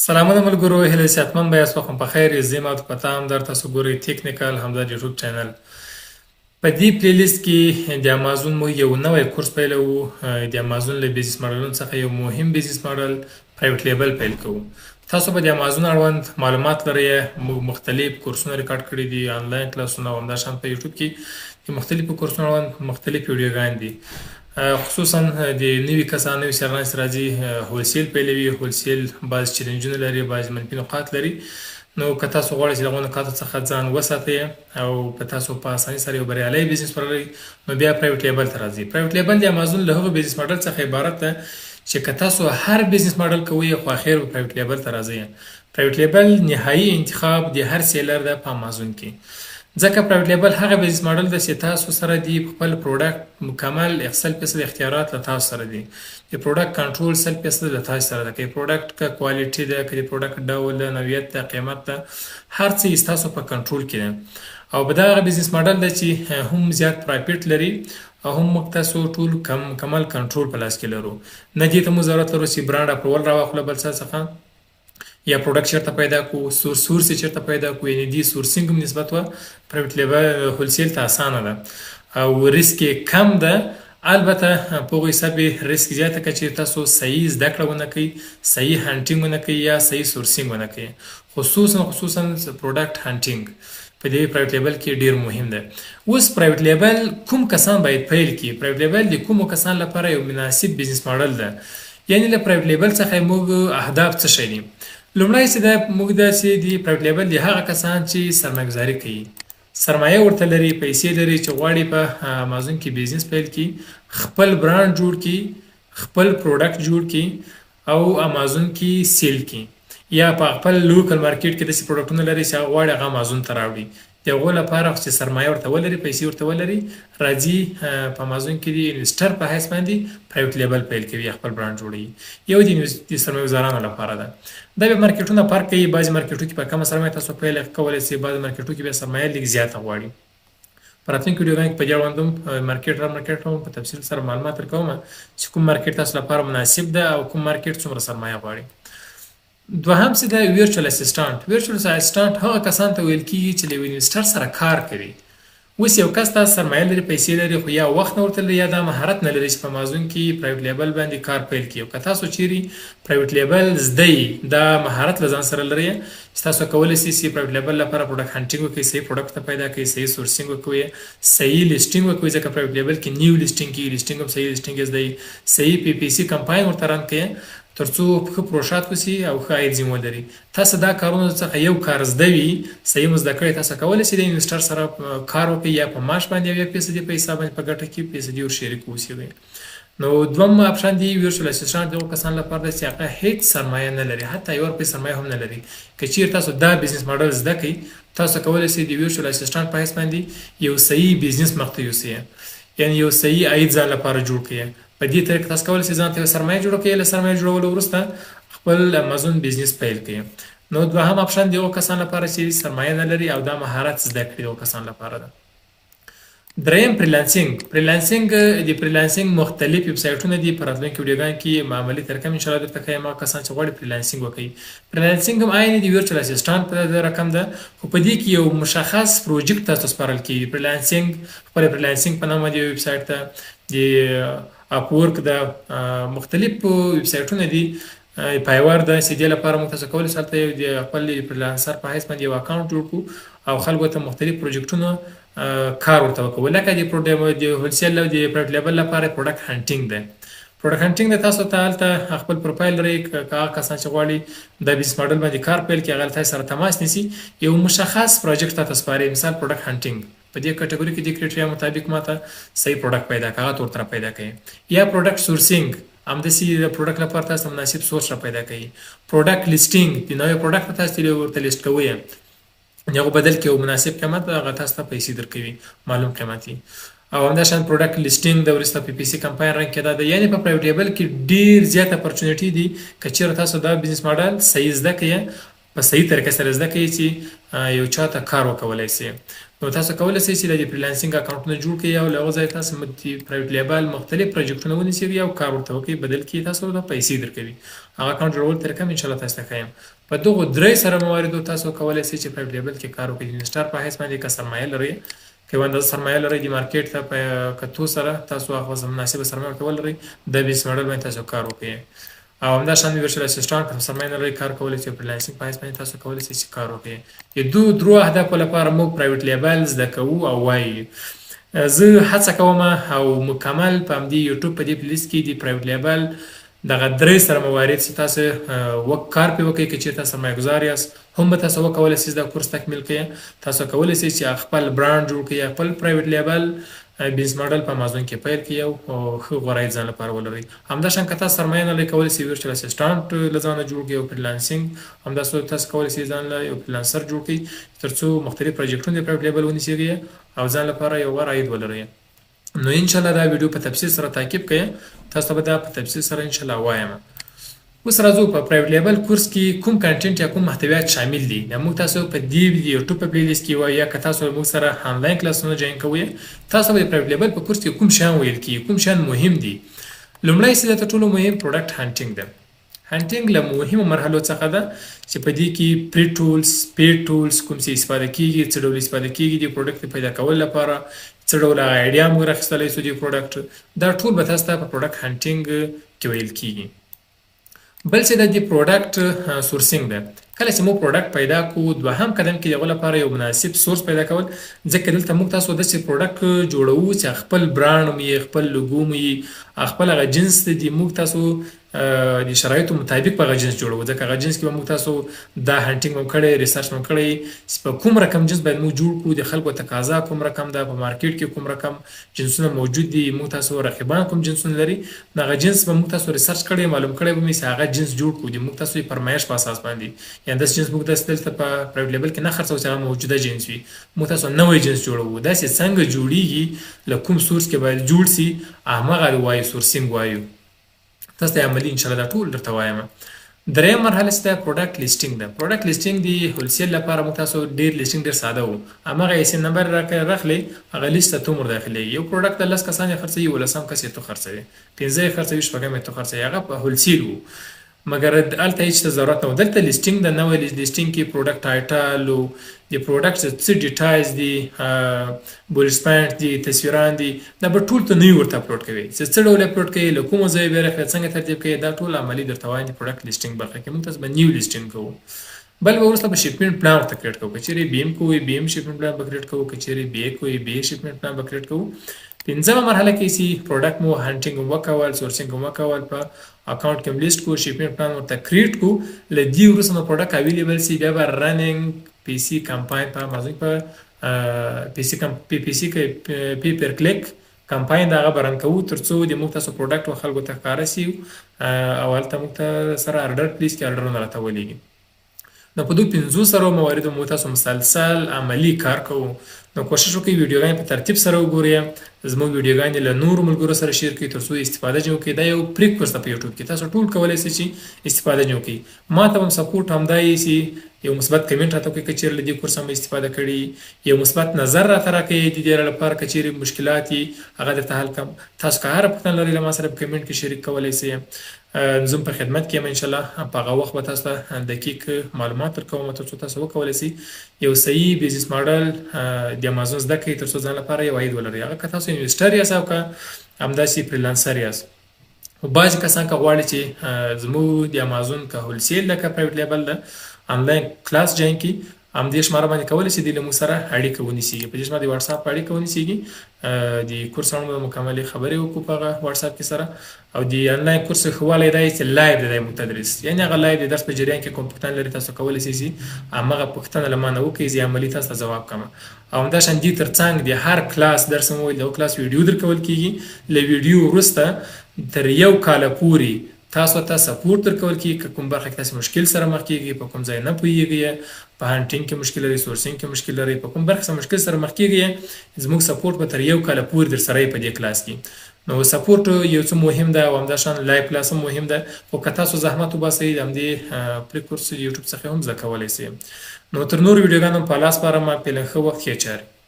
سلامونه ملګرو، هیله صحتمند به یاست، وخت مو په خیر. زه یم په همدرد، تاسو ګورئ ټیکنیکل همدرد یوټیوب چینل. په دې پلیلیست کې د امازون مو یو نوی کورس پیلوو. د امازون له بیزنس ماډلونو څخه یو مهم بیزنس ماډل پرایویټ لیبل پیل کوو. تاسو به د امازون اړوند معلومات لرئ. موږ مختلف کورسونه ریکارډ کړي دي، انلاین کلاسونه او همداشان په یوټیوب کې د مختلفو کورسونو اړوند مختلف ویډیوګانې دي. خصوصا د نوي کسانو نوي سرلانس راځي هولسیل پیلوي. هولسیل بعض چیلنجونه لري، بعض منفي نقاط لري. نو که تاسو غواړئ چې دغو نقاطو څخه ځان وساتئ او که تاسو په اسانۍ سره یو بریالی بزنس ولرئ، نو بیا پرایویټ لیبل ته راځئ. پرایویټ لیبل د امازون له هغو بزنس ماډل څخه عبارت ده چې که تاسو هر بزنس ماډل کوئ، خو اخر به پرایویټ لیبل ته راځئ. پرایویټ لیبل نهایي انتخاب د هر سیلر ده په امازون کې، ځکه پرایویټ لیبل هغه بزنس ماډل ده چې تاسو سره دی خپل پروډکټ مکمل 100% اختیارات له تاسو سره دي. د پروډکټ کنټرول 100% له تاسو سره ده. که پروډکټ که کوالټي ده، که د پروډکټ ډول ده، نوعیت ده، قیمت ده، هر څه تاسو په کنټرول کې ده. او په دغه بزنس ماډل ده چې هم زیات پرایفټ لري او هم موږ تاسو ټول مکمل کنټرول په لاس کې لرو. نه دې ته مو ضرورت لرو چې برانډ اپروول راواخلو بل څه څخه، یا پروډکټ چیرته پیدا کو، سورس چیرته پیدا کو. یعنی دی سورسینګ هم نسبت و پرایویټ لیبل هولسیل ته اسانه ده او ریسک کم ده. البته په هغو حساب ریسک زیاته که چې تاسو صحیح زده کړه ونه کوئ، صحیح هانټینګ ونه کوئ یا صحیح سورسینګ ونه کوئ. خصوصا پروډکټ هانټینګ په دې پرایویټ لیبل کې ډیر مهم ده. اوس پرایویټ لیبل کوم کسان باید پیل کړي؟ پرایویټ لیبل د کومو کسان لپاره یو مناسب بزنس ماډل ده. یعنی له پرایویټ لیبل څخه موږ اهداف څه شي دي؟ لومړی چې دا موږ داسې د پرایویټ لیبل د هغه کسان چې سرمایه‌ګذاري کوي، سرمایه ورته لري، پیسې لري، چې غواړي په امازون کې بزنس پیل کړي، خپل برانډ جوړ کړي، خپل پروډکټ جوړ کړي او امازون کې سیل کړي، یا په خپل لوکل مارکیټ کې داسې پروډکټونه لري چې هغه غواړي هغه امازون ته راوړي. د هغو لپاره چې سرمایه ورته ولري، پیسې ورته ولري، راځي په امازون کې د انویسټر په حیث باندې پرایویټ لیبل پیل کوي، خپل برانډ جوړوي. یو د سرمایه‌ګذارانو لپاره ده. دا به مارکیټونه فرق کوي. بعضې مارکیټو کې په کمه سرمایه تاسو پیل کولی شئ، بعضې مارکیټو کې بیا سرمایه لږ زیاته غواړي. په راتلونکي ویډیوګانو کې په دې اړوند هم مارکیټ هم په تفصیل سره معلومات درکوم چې کوم مارکیټ تاسو لپاره مناسب ده او کوم مارکیټ څومره سرمایه غواړي. دوهم څه ده؟ ویرچوال اسسټانټ. ویرچوال اسسټانټ هغه کسان ته ویل کېږي چې له انویسټر سره کار کوي. اوس یو کس تاسو سرمایه لري، پیسې لري، خو یا وخت نه ورته لري یا دا مهارت نه لري چې په امازون کې پرایویټ لیبل باندې کار پیل کړي. او که تاسو چیرې پرایویټ لیبل زده دا مهارت له ځان سره لرئ چې تاسو کولی شئ چې پرایویټ لیبل لپاره پروډکټ هانټینګ وکړئ، صحیح پروډکټ ته پیدا کړئ، صحیح سورسینګ وکړئ، صحیح لیسټینګ وکړئ، ځکه پرایویټ لیبل کې نیو لیسټینګ کېږي، لیسټینګ هم صحیح لیسټینګ یې زده، صحیح پی پی سی کمپاین ورته رن کړئ ترڅو ښه پروشات وسي او ښه عاید ځینې ولري. تاسو دا کارونو څخه یو کار زده وي، صحیح مو زده کړئ، تاسو کولی شئ د انویسټر سره کار وکړئ، یا په معاش باندې او یا فیصدي په حساب باندې په ګټه کې فیصدي ورشریک اوسئ. نو دویم اپشن دی ویرچوال اسسټانټ. دغو کسانو لپاره ده چې هغه هیڅ سرمایه نه لري، حتی یو روپۍ سرمایه هم نه لري. که چیرې تاسو دا بزنس ماډل زده کړئ، تاسو کولی شئ د ویرچوال اسسټانټ په حیث باندې یو صحیح بزنس مخته یوسئ، یعنی یو صحیح عاید ځان لپاره جوړ کړئ. په دې طریقه تاسو کولی شئ ځان ته یو سرمایه جوړه کړئ، له سرمایه جوړولو وروسته خپل امازون بزنس پیل کړئ. نو دوهم اپشن د هغو کسانو لپاره چې سرمایه نه لري او دا مهارت زده کړي، دغو کسانو لپاره ده. دریم فریلانسینګ. فریلانسینګ د فریلانسینګ مختلف ویبسایټونه دي. په راتلونکي ویډیوګانو کې معمولي طریقه مې انشاءالله درته ښیم. هغه کسان چې غواړي فریلانسینګ وکړي، فریلانسینګ هم عین د ویرچوال اسسټانټ په رقم ده، خو په دې کې یو مشخص پروجیکټ تاسو سپارل کېږي. فریلانسینګ خپل فریلانسینګ په نامه د ویبسایټ ته د اپورک ده، مختلف ویبسایټونه دي، پایور ده چې دې لپاره موږ تاسو کولی شئ هلته د خپل فریلانسر په حیث باندې یو اکاونټ جوړ کړو او خلکو ته مختلف پروجیکټونه کار ورته وکړو. لکه د هولسیل او د پرایویټ لیبل لپاره پروډکټ هانټینګ ده. پروډکټ هانټینګ ده، تاسو ته هلته خپل پروفایل لرئ. که هغه کسان چې غواړي د بزنس ماډل باندې کار پیل کړي، هغه له تاسو سره تماس نیسي، یو مشخص پروجیکټ تاسو سپارئ، مثال پروډکټ هانټینګ. په دې کټګوري کې د کرایټریا مطابق ماته صحیح پروډکټ پیدا کړه، هغه ورته پیدا کړئ. یا پروډکټ سورسینګ، همداسې د پروډکټ لپاره تاسو مناسب سورس را پیدا کړئ. پروډکټ لیسټینګ، د نوی پروډکټ تاسو ورته لیسټ کوئ، هغه بدل کې یو مناسب قیمت هغه تاسو ته پیسې درکوي، معلوم قیمتي. او همداشان پروډکټ لیسټینګ د وروسته پی پی سی کمپاین رنګ کېدا ده. یعنی په پرایویټ لیبل کې ډیر زیات اپورچونټي دي. که چیرې تاسو دا بزنس ماډل صحیح زده کړئ په صحیح طریقه سره زده کوي چې یو چاته کار وکولای شي. نو تاسو کولای شئ چې د فریلانسینګ اکاونټونه جوړ کړئ او له هغه ځای تاسو پرایویټ لیبل مختلف پروجیکټونه ونیسئ او کار ورته وکړئ، بدل کې تاسو ته پیسې درکوي. هغه اکاونټ جوړول طریقه مې ان شاء الله تاسو ته ښیم. په دغو درې سره مواردو تاسو کولای شئ چې پرایویټ لیبل کې کار وکړئ. د انویسټر په حیث باندې که سرمایه لرئ، که یو اندازه سرمایه لرئ د مارکیټ ته په کتو سره تاسو هغه مناسبه سرمایه ورته ولرئ، د بیس ماډل باندې تاسو کار وکړئ. او همداشان ورچوال اسسټانټ په سرمایه لرئ کار کولی شئ، فریلانسینګ په حیث باندې تاسو کولی شئ چې کار وکړئ. د درو اهدافو لپاره موږ پرایویټ لیبل زده کوو او وایو. زه هڅه کوم او مکمل په همدې یوټیوب په دې پلیلیست کې د پرایویټ لیبل دغه درې سره موارد چې تاسو کار پې وکړئ. که چېرته سرمایه ګزار یاست هم به تاسو وکولی شئ دا کورس تکمیل کړئ. تاسو کولی شئ چې خپل برانډ جوړ کړئ، خپل پرایویټ لیبل بیزنس ماډل په امازون کې پیل کړئ او ښه غوره ځان لپاره ولرئ. همداشان که تاسو سرمایه نه لرئ کولی شئ ویرچوال اسسټانټ له ځانه جوړ کړئ او فریلانسینګ همداسې تاسو کولی شئ ځان له یو فریلانسر جوړ کړئ تر څو مختلف پروجیکټونه د پرایویټ لیبل ونیسئ او ځان لپاره یو غوره عاید ولرئ. نو ان شاء الله دا ویډیو په تفصیل سره تعقیب کړئ، تاسو به دا په تفصیل سره ان شاء الله وایم. اوس راځو په پرایویټ لیبل کورس کې کوم کنټینټ یا کوم محتویات شامل دي. دا موږ تاسو په دې یوټیوب په پلی لیست کې وایو، یا که تاسو موږ سره انلاین کلاسونه جوین کوئ تاسو به پرایویټ لیبل په کورس کې کوم شیان ویل کیږي، کوم شیان مهم دي. لومړی چې تر ټولو مهم پروډکټ هانټینګ ده. هانټینګ له مهمو مرحلو څخه ده چې په دې کې پری ټولز، پیډ ټولز کوم څه استفاده کیږي، څه ډول استفاده کیږي د پروډکټ پیدا کول لپاره، څه ډول ایډیا موږ راخیستلی شو د پروډکټ، دا ټول به تاسو ته په پروډکټ هانټینګ کې ویل کیږي. بل څه د پروډکټ سورسینګ ده. کله چې موږ پروډکټ پیدا کوو دوهم قدم کې دغه لپاره یو مناسب سورس پیدا کول، ځکه دلته موږ تاسو داسې پروډکټ جوړوو چې خپل برانډ مو یې، خپل لوګو مو یې، خپل هغه جنس دی موږ تاسو د شرایطو مطابق په هغه جنس جوړوو. ځکه هغه جنس کې به موږ تاسو دا هانټینګ هم کړی، ریسرچ هم کړی چې په کوم رقم جنس باید موږ جوړ کړو، د خلکو تقاضا کوم رقم ده، په مارکیټ کې کوم رقم جنسونه موجود دي، موږ تاسو رقیبان کوم جنسونه لري، هغه جنس به موږ تاسو ریسرچ کړی، معلوم کړی به مې چې هغه جنس جوړ کړو د موږ تاسو یې فرمایش په اساس باندې. یا داسې جنس موږ داسې دلته په پرایویټ لیبل کې نه خرڅوو چې هغه موجوده جنس وي، موږ تاسو نوی جنس جوړوو. داسې څنګه جوړیږي، له کوم سورس کې باید جوړ سي، همغه وایو سورسینګ وایو. تاسو ته عملي ان شاء الله دا ټول درته وایم. دریم مرحله چې ده پروډکټ لیسټینګ ده. پروډکټ لیسټینګ د هولسیل لپاره موږ تاسو ډېر لیسټینګ ډېر ساده و. همغه ایس نمبر راخلئ، هغه لیست ته تمر داخلېږي. یو پروډکټ د 10 کسان یې خرڅوي، 15 کس یې تو خرڅوي، 15 یې خرڅوي، 6 یې تو خرڅوي. هغه په هولسیل و، مګر هلته هېڅ ضرورت نه و. دلته لیسټینګ د نوی لیسټینګ کې پروډکټ ټایټل او د پروډکټ څه ډیټایلز دي، بولټس پوینټ دي، تصویران دي، دا به ټول ته نوي ورته اپلوډ کوي. چې څه ډول اپلوډ کوي، له کومه ځایه به راخلي، څنګه ترتیب کوي، دا ټول عملي درته وایم د پروډکټ لیسټینګ برخه کې. موږ تاسو به نیو لیسټینګ کوو. بل به وروسته به شپمنټ پلان ورته کریټ کوو. که چیرې بي ام کوئ، بي ام شپمنټ پلان به کریټ کوو. که چیرې بي اے کوئ، بي اے شپمنټ پلان به کریټ کوو. پنځمه مرحله کې چې پروډکټ مو هانټینګ هم وکول، سورسینګ هم وکول، په اکاونټ کې هم لیست کو، شپمنټ پلان ورته کریټ کو. له دې وروسته مو پروډکټ اویلیبل سي، بیا به رننګ پی سی کمپاین په امازون په پی سی کې پی پر کلیک کمپاین دا هغه به رن کوو تر څو د موږ تاسو پروډکټ و خلکو ته ښکاره سي او هلته موږ ته سره ارډر پلیز کې ارډرونه راته ولېږي. نو په دو 15 سره مواردو موږ تاسو مسلسل عملي کار کوو. نو کوشش وکړئ ویډیوګانې په ترتیب سره وګورئ، زموږ ویډیوګانې له نورو ملګرو سره شیر کړئ تر څو استفاده جوړ کړئ. دا یو پری کورس ده په یوټیوب کې، تاسو ټول کولی شئ چې استفاده جوړ کړئ. ما ته هم سپورټ همدا یې چې یو مثبت کمنټ راته وکړئ که چیرې له دې کورس هم استفاده کړي، یو مثبت نظر راته راکړئ د دې لپاره که چیرې مشکلات یې هغه درته حل کړم. تاسو که هره پوښتنه لرئ له ما سره په کمنټ کې شریک کولی شئ. زه په خدمت کې یم انشاءالله. په هغه وخت به تاسو ته دقیق معلومات درکوم تر څو تاسو وکولی شئ یو صحیح بزنس ماډل د امازون زده کړئ تر څو ځان لپاره یو عاید ولرئ. هغه که تاسو انویسټر یاست او که همداسې فریلانسر یاست. خو بعضې کسان که غواړي چې زموږ د امازون که هولسیل ده که پرایویټ لیبل ده انلاین کلاس جوین کړي، همدې شماره باندې کولی شي له موږ سره اړیکه ونیسئ. په دې شماره د واټساپ په اړیکه ونیسئ. د کورس اړوند مکملې خبرې وکړو په هغه واټساپ کې سره. او د انلاین کورس ښه والی دا چې لایو دی موږ تدریس، یعنې هغه لایو د درس په جریان کې کوم پوښتنه لري تاسو کولی شئ چې همغه پوښتنه له ما نه وکړئ، زه عملي تاسو ته ځواب کړم. او همداشان دې تر څنګ د هر کلاس درس مو د کلاس ویډیو درکول کېږي. له ویډیو وروسته تر 1 کال پورې تاسو ته سپورټ درکول کېږي. که کوم برخه کې تاسو مشکل سره مخ کېږئ، په کوم ځای نه پوهېږئ، په هانټینګ کې مشکل لرئ، سورسینګ کې مشکل لرئ، په کوم برخه سره مشکل سره مخ کېږئ، زموږ سپورټ به تر 1 کال پورې در سره په دې کلاس کې. نو سپورټ یو څه مهم ده او همداشان لایو کلاس هم مهم ده خو که تاسو زحمت وباسئ د همدې پری کورس یوټیوب څخه هم زده کولی سئ نو تر نورو ویډیوګانو په لاس سپارم فعلا ښه وخت ښې چارې